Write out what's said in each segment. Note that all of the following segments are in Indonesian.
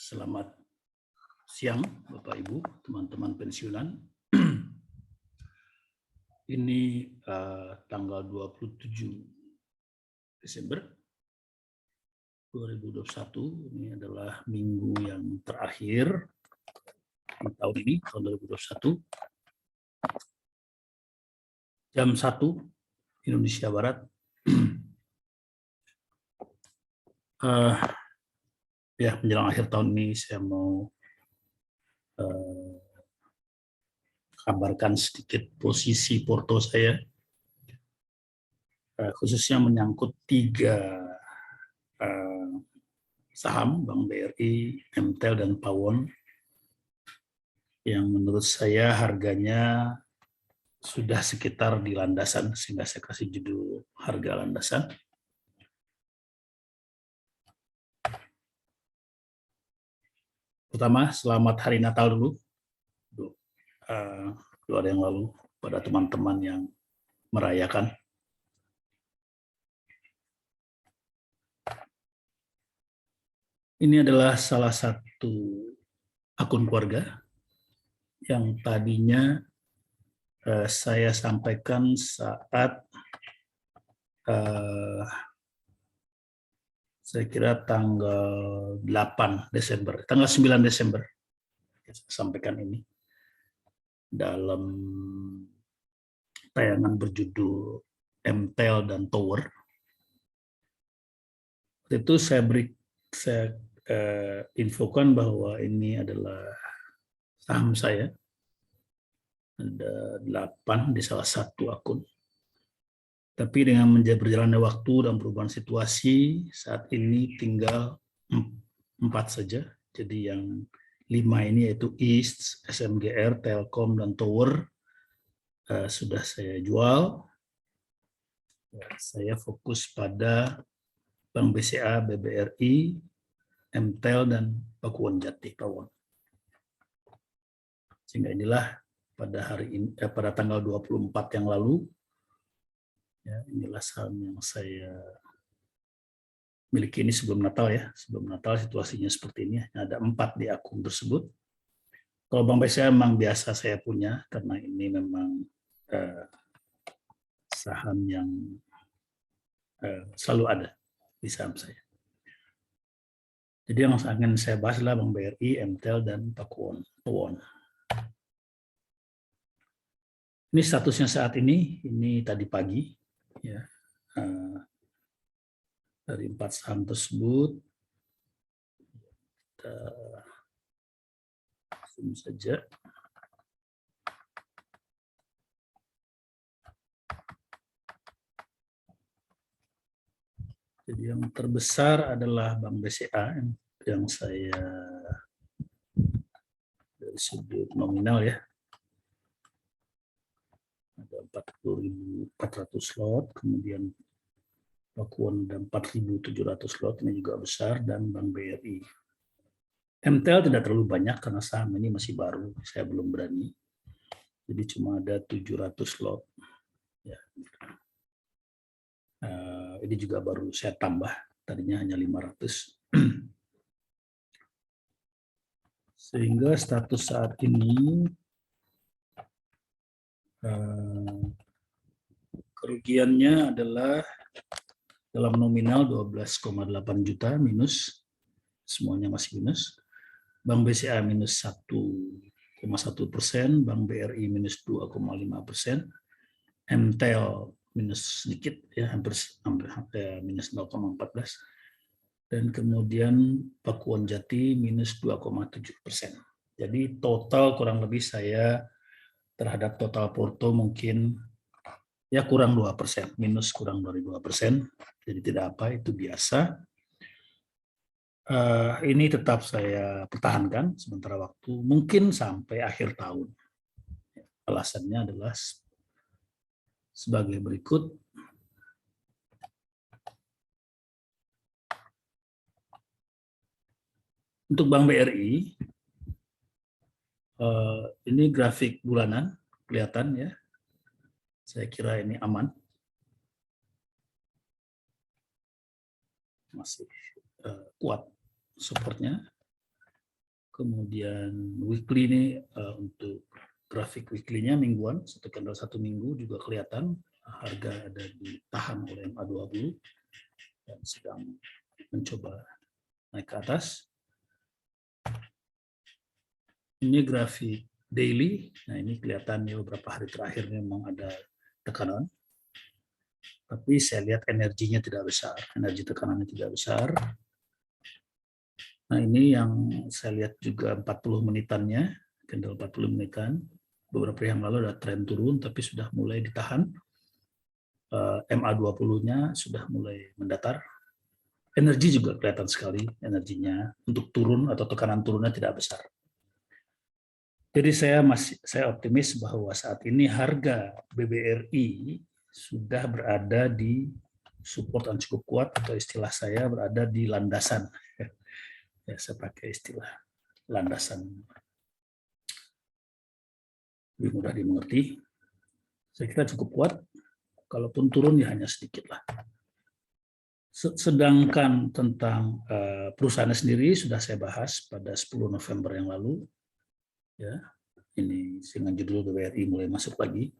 Selamat siang, Bapak Ibu, teman-teman pensiunan. Ini tanggal 27 Desember 2021. Ini adalah minggu yang terakhir di tahun ini, tahun 2021. Jam 1 Indonesia Barat. Ya, menjelang akhir tahun ini saya mau kabarkan sedikit posisi porto saya, khususnya menyangkut 3 saham Bank BRI, MTEL, dan Pawon yang menurut saya harganya sudah sekitar di landasan, sehingga saya kasih judul harga landasan. Pertama, selamat Hari Natal dulu, 2 hari yang lalu, pada teman-teman yang merayakan. Ini adalah salah satu akun keluarga yang tadinya saya sampaikan saat saya kira tanggal 8 Desember, tanggal 9 Desember, saya sampaikan ini dalam tayangan berjudul MTEL dan Tower. Itu saya infokan bahwa ini adalah saham saya, ada 8 di salah satu akun. Tapi dengan berjalannya waktu dan perubahan situasi, saat ini tinggal 4 saja. Jadi yang 5 ini yaitu East, SMGR, Telkom, dan Tower sudah saya jual. Saya fokus pada Bank BCA, BBRI, MTEL, dan Pakuwon Jati Pawon. Sehingga inilah pada hari ini, pada tanggal 24 yang lalu, ya, inilah saham yang saya miliki ini sebelum Natal ya. Sebelum Natal situasinya seperti ini. Ada 4 di akun tersebut. Kalau Bank BCA memang biasa saya punya karena ini memang saham yang selalu ada di saham saya. Jadi yang ingin saya bahas adalah Bank BRI, MTEL, dan Pakuwon. Ini statusnya saat ini tadi pagi, ya, dari 4 saham tersebut. Kita zoom saja. Jadi yang terbesar adalah Bank BCA yang saya dari sudut nominal ya, ada 40.400 lot, kemudian Pakuwon ada 4.700 lot, ini juga besar, dan Bank BRI. MTEL tidak terlalu banyak karena saham ini masih baru, saya belum berani. Jadi cuma ada 700 lot. Ya. Ini juga baru saya tambah, tadinya hanya 500. Sehingga status saat ini kerugiannya adalah dalam nominal 12,8 juta minus, semuanya masih minus. Bank BCA minus 1,1%, Bank BRI minus 2,5%, MTEL minus sedikit ya, hampir minus 0,14%, dan kemudian Pakuwon Jati minus 2,7%. Jadi total kurang lebih saya terhadap total porto mungkin ya kurang 2%, minus kurang dari 2%. Jadi tidak apa, itu biasa. Ini tetap saya pertahankan sementara waktu, mungkin sampai akhir tahun. Alasannya adalah sebagai berikut. Untuk Bank BRI, ini grafik bulanan, kelihatan ya. Saya kira ini aman. Masih kuat supportnya. Kemudian weekly ini untuk grafik weekly-nya mingguan, satu candle satu minggu juga kelihatan harga ada ditahan oleh MA20 dan sedang mencoba naik ke atas. Ini grafik daily. Nah, ini kelihatan ya beberapa hari terakhir memang ada tekanan. Tapi saya lihat energinya tidak besar, energi tekanannya tidak besar. Nah, ini yang saya lihat juga 40 menitannya, candle 40 menitan. Beberapa hari yang lalu ada tren turun, tapi sudah mulai ditahan. MA20-nya sudah mulai mendatar. Energi juga kelihatan sekali, energinya untuk turun atau tekanan turunnya tidak besar. Jadi saya optimis bahwa saat ini harga BBRI sudah berada di support yang cukup kuat, atau istilah saya berada di landasan. Ya, saya pakai istilah landasan lebih mudah dimengerti. Saya kira cukup kuat, kalaupun turun ya hanya sedikit lah. Sedangkan tentang perusahaannya sendiri sudah saya bahas pada 10 November yang lalu. Ya, ini dengan judul BBRI mulai masuk lagi.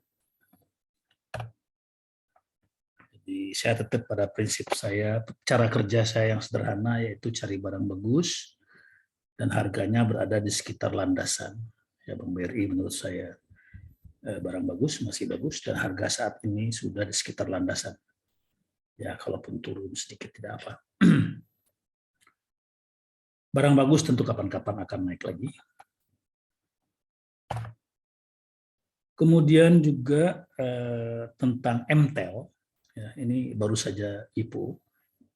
Jadi saya tetap pada prinsip saya, cara kerja saya yang sederhana, yaitu cari barang bagus dan harganya berada di sekitar landasan. Ya, Bank BRI menurut saya barang bagus, masih bagus, dan harga saat ini sudah di sekitar landasan. Ya, kalaupun turun sedikit tidak apa. Barang bagus tentu kapan-kapan akan naik lagi. Kemudian juga tentang MTEL, ya, ini baru saja IPO.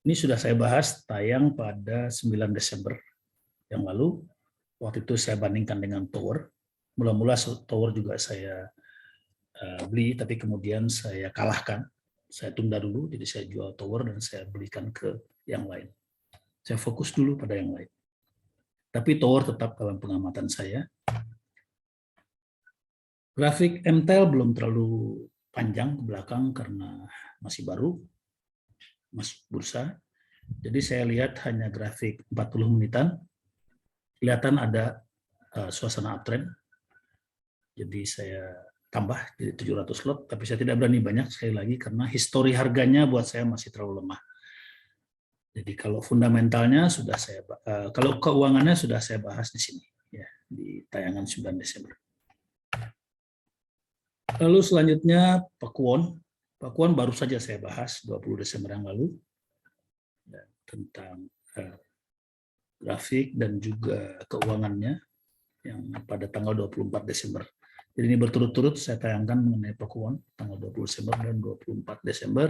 Ini sudah saya bahas tayang pada 9 Desember yang lalu. Waktu itu saya bandingkan dengan Tower. Mula-mula Tower juga saya beli, tapi kemudian saya kalahkan. Saya tunda dulu, jadi saya jual Tower dan saya belikan ke yang lain. Saya fokus dulu pada yang lain. Tapi Tower tetap dalam pengamatan saya. Grafik MTEL belum terlalu panjang ke belakang karena masih baru masuk bursa. Jadi saya lihat hanya grafik 40 menitan. Kelihatan ada suasana uptrend. Jadi saya tambah jadi 700 lot, tapi saya tidak berani banyak sekali lagi karena histori harganya buat saya masih terlalu lemah. Jadi kalau fundamentalnya sudah saya kalau keuangannya sudah saya bahas di sini ya, di tayangan 9 Desember. Lalu selanjutnya Pakuwon. Pakuwon baru saja saya bahas 20 Desember yang lalu ya, tentang grafik dan juga keuangannya yang pada tanggal 24 Desember. Jadi ini berturut-turut saya tayangkan mengenai Pakuwon tanggal 20 Desember dan 24 Desember.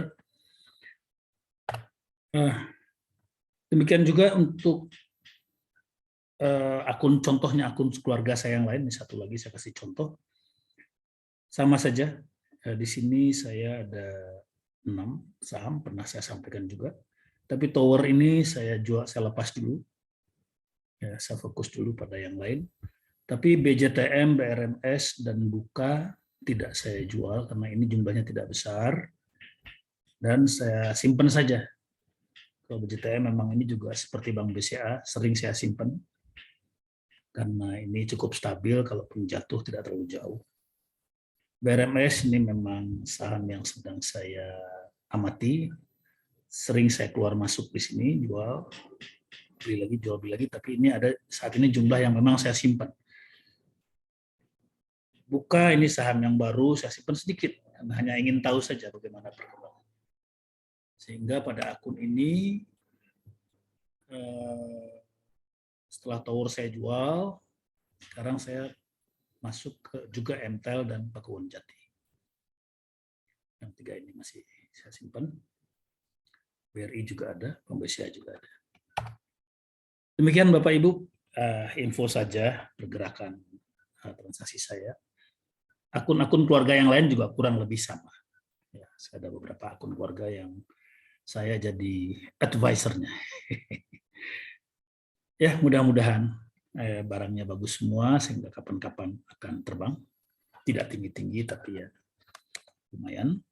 Demikian juga untuk akun contohnya, akun keluarga saya yang lain. Ini satu lagi saya kasih contoh. Sama saja, di sini saya ada 6 saham, pernah saya sampaikan juga. Tapi Tower ini saya jual, saya lepas dulu. Ya, saya fokus dulu pada yang lain. Tapi BJTM, BRMS, dan Buka tidak saya jual karena ini jumlahnya tidak besar. Dan saya simpan saja. Kalau BJTM memang ini juga seperti Bank BCA, sering saya simpan. Karena ini cukup stabil, kalaupun jatuh tidak terlalu jauh. BRMS ini memang saham yang sedang saya amati, sering saya keluar masuk di sini, jual, beli lagi, jual, beli lagi, tapi ini ada saat ini jumlah yang memang saya simpan. Buka ini saham yang baru, saya simpan sedikit, hanya ingin tahu saja bagaimana perkembangan. Sehingga pada akun ini, setelah Tower saya jual, sekarang saya masuk ke juga MTEL dan Pakuwon Jati. Yang 3 ini masih saya simpan. BRI juga ada, Bank BCA juga ada. Demikian Bapak Ibu, info saja pergerakan transaksi saya. Akun-akun keluarga yang lain juga kurang lebih sama. Ya, saya ada beberapa akun keluarga yang saya jadi advisernya. Ya, mudah-mudahan barangnya bagus semua sehingga kapan-kapan akan terbang. Tidak tinggi-tinggi tapi ya lumayan.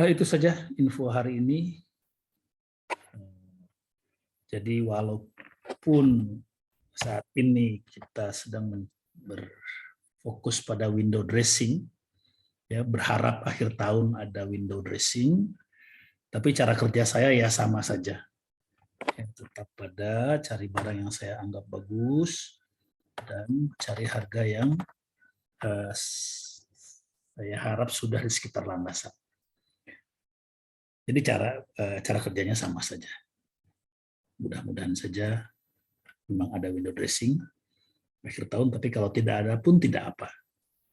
Itu saja info hari ini. Jadi walaupun saat ini kita sedang berfokus pada window dressing, ya berharap akhir tahun ada window dressing, tapi cara kerja saya ya sama saja. Ya, tetap pada cari barang yang saya anggap bagus dan cari harga yang saya harap sudah di sekitar landasan. Jadi cara kerjanya sama saja. Mudah-mudahan saja memang ada window dressing akhir tahun, tapi kalau tidak ada pun tidak apa.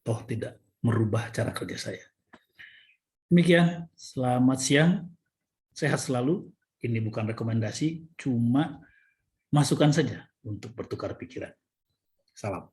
Toh tidak merubah cara kerja saya. Demikian, selamat siang, sehat selalu. Ini bukan rekomendasi, cuma masukan saja untuk bertukar pikiran. Salam.